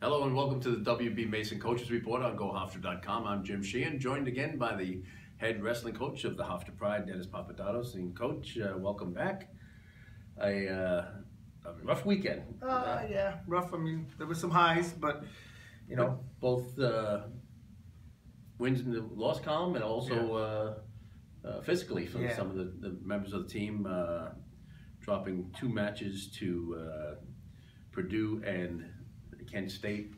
Hello and welcome to the WB Mason Coaches Report on GoHofstra.com. I'm Jim Sheehan, joined again by the head wrestling coach of the Hofstra Pride, Dennis Papadatos. And Coach, welcome back. A rough weekend. Yeah, rough. I mean, there was some highs, but you know, both wins in the loss column and also physically from some of the members of the team, dropping 2 matches to Purdue and Kent State,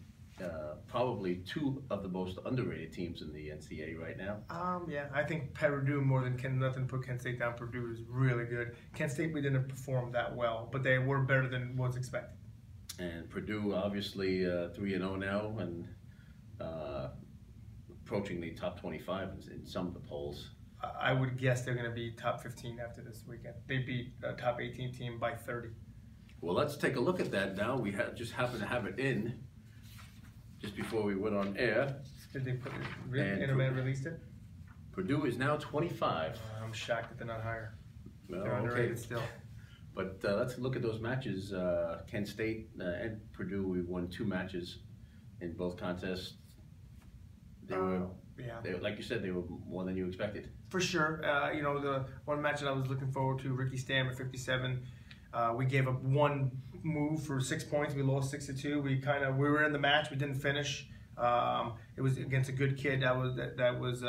probably 2 of the most underrated teams in the NCAA right now. Yeah, I think Purdue more than nothing put Kent State down. Purdue is really good. Kent State, we didn't perform that well, but they were better than was expected. And Purdue, obviously 3-0 now, and approaching the top 25 in some of the polls. I would guess they're going to be top 15 after this weekend. They beat a top 18 team by 30. Well, let's take a look at that now. We just happened to have it in just before we went on air. Did they put it? Internet released it? Purdue is now 25. I'm shocked that they're not higher. Well, they're underrated still. But let's look at those matches. Kent State and Purdue, we won 2 matches in both contests. They were, like you said, they were more than you expected. For sure. You know, the one match that I was looking forward to, Ricky Stam at 57. We gave up 1 move for 6 points. We lost 6-2. We were in the match. We didn't finish. It was against a good kid. That was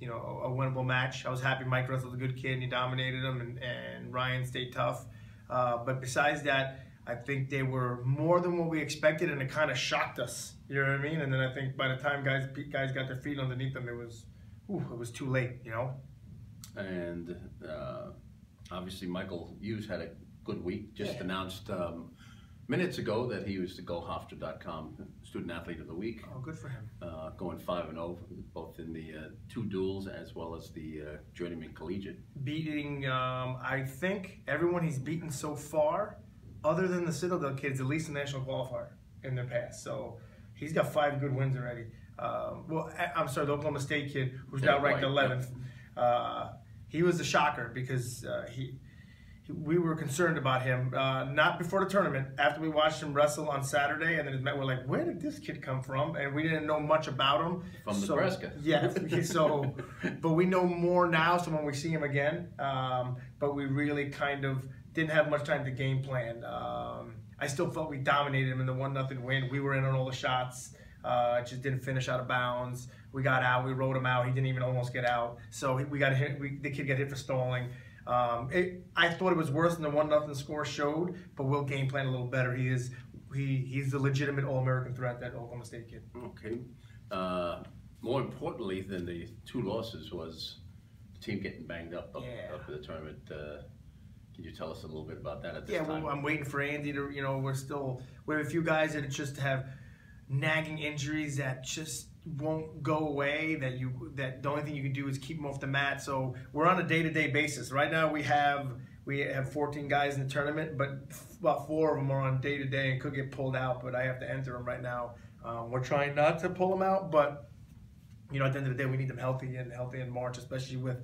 you know, a winnable match. I was happy. Mike Russell's a good kid, and he dominated him. And Ryan stayed tough. But besides that, I think they were more than what we expected, and it kind of shocked us. You know what I mean? And then I think by the time guys got their feet underneath them, it was too late. You know. And obviously, Michael Hughes had a good week. Just announced minutes ago that he was the GoHofstra.com Student Athlete of the Week. Oh, good for him. Going 5-0, both in the 2 duels as well as the Journeyman Collegiate. Beating, I think, everyone he's beaten so far, other than the Citadel kids, at least a national qualifier in their past. So he's got 5 good wins already. Well, I'm sorry, the Oklahoma State kid, who's now ranked 11th. He was the shocker because we were concerned about him, not before the tournament, after we watched him wrestle on Saturday, and then we're like, where did this kid come from? And we didn't know much about him. From Nebraska. Yeah, so, but we know more now, so when we see him again, but we really kind of didn't have much time to game plan. I still felt we dominated him in the 1-0 win. We were in on all the shots, just didn't finish out of bounds. We got out, we rode him out, he didn't even almost get out. So we got hit, the kid got hit for stalling. I thought it was worse than the 1-0 score showed, but we'll game plan a little better. He's the legitimate All-American threat, that Oklahoma State kid. Okay. More importantly than the 2 losses was the team getting banged up after the tournament. Can you tell us a little bit about that at this time? Well, I'm waiting for Andy to, you know, we have a few guys that just have nagging injuries that just won't go away, that the only thing you can do is keep them off the mat. So we're on a day-to-day basis. Right now we have 14 guys in the tournament, but about 4 of them are on day-to-day and could get pulled out, but I have to enter them right now. We're trying not to pull them out, but you know, at the end of the day, we need them healthy in March, especially with,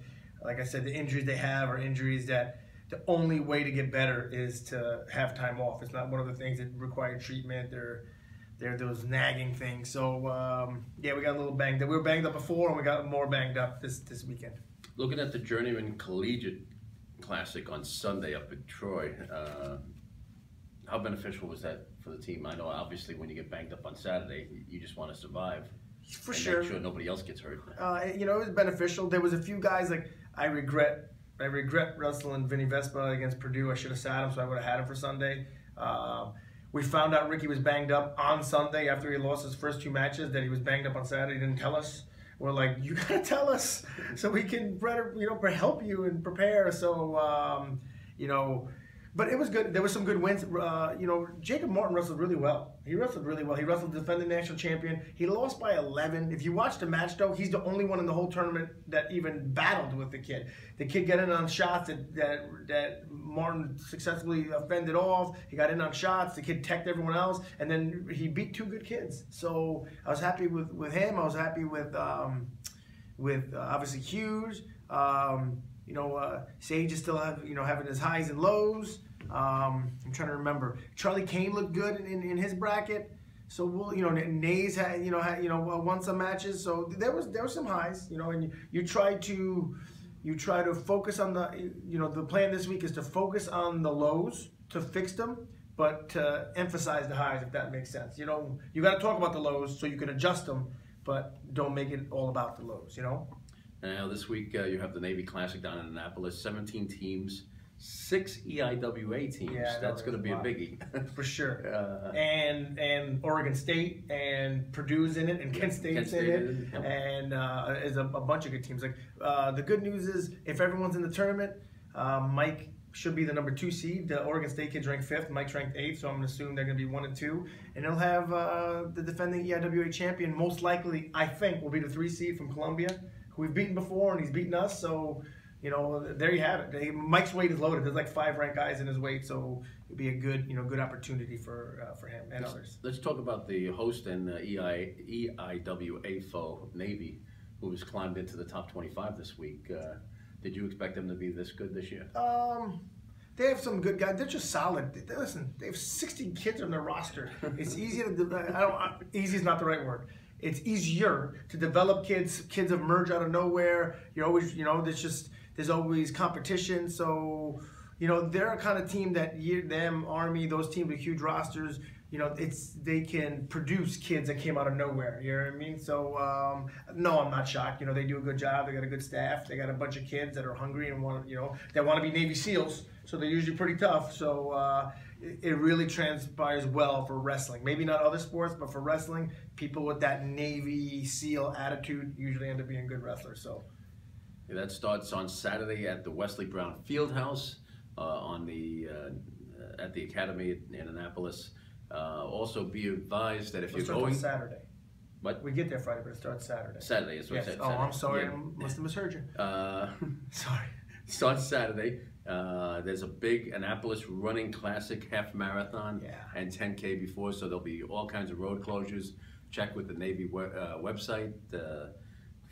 like I said, the injuries they have are injuries that the only way to get better is to have time off. It's not one of the things that require treatment. They're those nagging things. So yeah, we got a little banged up. We were banged up before, and we got more banged up this weekend. Looking at the Journeyman Collegiate Classic on Sunday up in Troy, how beneficial was that for the team? I know obviously when you get banged up on Saturday, you just want to survive. For sure. Make sure nobody else gets hurt. You know, it was beneficial. There was a few guys, like, I regret wrestling Vinny Vespa against Purdue. I should have sat him, so I would have had him for Sunday. We found out Ricky was banged up on Sunday after he lost his first 2 matches, that he was banged up on Saturday. He didn't tell us. We're like, you gotta tell us so we can better, you know, help you and prepare. So, you know, but it was good. There were some good wins. You know, Jacob Martin wrestled really well. He wrestled really well. He wrestled defending national champion. He lost by 11. If you watch the match, though, he's the only one in the whole tournament that even battled with the kid. The kid got in on shots that Martin successfully fended off. He got in on shots. The kid teched everyone else, and then he beat 2 good kids. So I was happy with him. I was happy with obviously Hughes. You know, Sage is still having his highs and lows. I'm trying to remember. Charlie Kane looked good in his bracket. So we'll, Nays won some matches. So there were some highs, and you try to focus on the plan this week is to focus on the lows to fix them, but to emphasize the highs, if that makes sense. You got to talk about the lows so you can adjust them, but don't make it all about the lows. Now this week you have the Navy Classic down in Annapolis. 17 teams, 6 EIWA teams. Yeah, that's going to be a biggie for sure. And Oregon State and Purdue's in it, and Kent State's in it, and is a bunch of good teams. Like the good news is, if everyone's in the tournament, Mike should be the number 2 seed. The Oregon State kids ranked 5th. Mike's ranked 8th, so I'm going to assume they're going to be 1 and 2. And they'll have the defending EIWA champion, most likely, I think, will be the 3 seed from Columbia, who we've beaten before, and he's beaten us. So, there you have it. Mike's weight is loaded. There's like 5 ranked guys in his weight, so it'd be a good opportunity for him and others. Let's talk about the host and EIWA foe, Navy, who has climbed into the top 25 this week. Did you expect them to be this good this year? They have some good guys. They're just solid. Listen, they have 60 kids on their roster. It's easy to easy is not the right word. It's easier to develop kids. Kids emerge out of nowhere. You're always, there's always competition. So, they're a kind of team that Army, those teams with huge rosters, they can produce kids that came out of nowhere. You know what I mean? So, no, I'm not shocked. They do a good job. They got a good staff. They got a bunch of kids that are hungry and that want to be Navy SEALs. So they're usually pretty tough. So it really transpires well for wrestling. Maybe not other sports, but for wrestling, people with that Navy SEAL attitude usually end up being good wrestlers. So. Yeah, that starts on Saturday at the Wesley Brown Fieldhouse at the Academy in Annapolis. Also, be advised that if you're going Saturday. What? We get there Friday, but it starts Saturday. Saturday is what I said. Oh, I'm sorry. I must have misheard you. Sorry. Starts Saturday. There's a big Annapolis Running Classic half marathon and 10K before, so there'll be all kinds of road closures. Check with the Navy website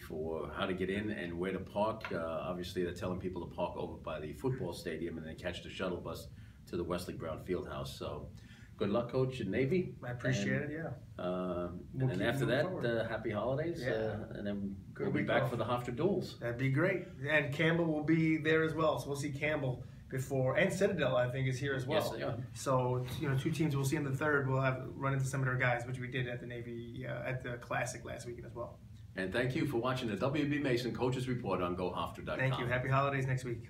for how to get in and where to park. Obviously, they're telling people to park over by the football stadium and then catch the shuttle bus to the Wesley Brown Fieldhouse. So, good luck, Coach, in Navy. I appreciate it, and then after that, happy holidays. And then we'll be back for the Hofstra duels. That'd be great. And Campbell will be there as well. So we'll see Campbell before, and Citadel, I think, is here as well. Yes, they are. So, 2 teams we'll see in the third. We'll have run into some of their guys, which we did at the Navy, at the Classic last weekend as well. And thank you for watching the WB Mason Coaches Report on GoHofstra.com. Thank you. Happy holidays next week.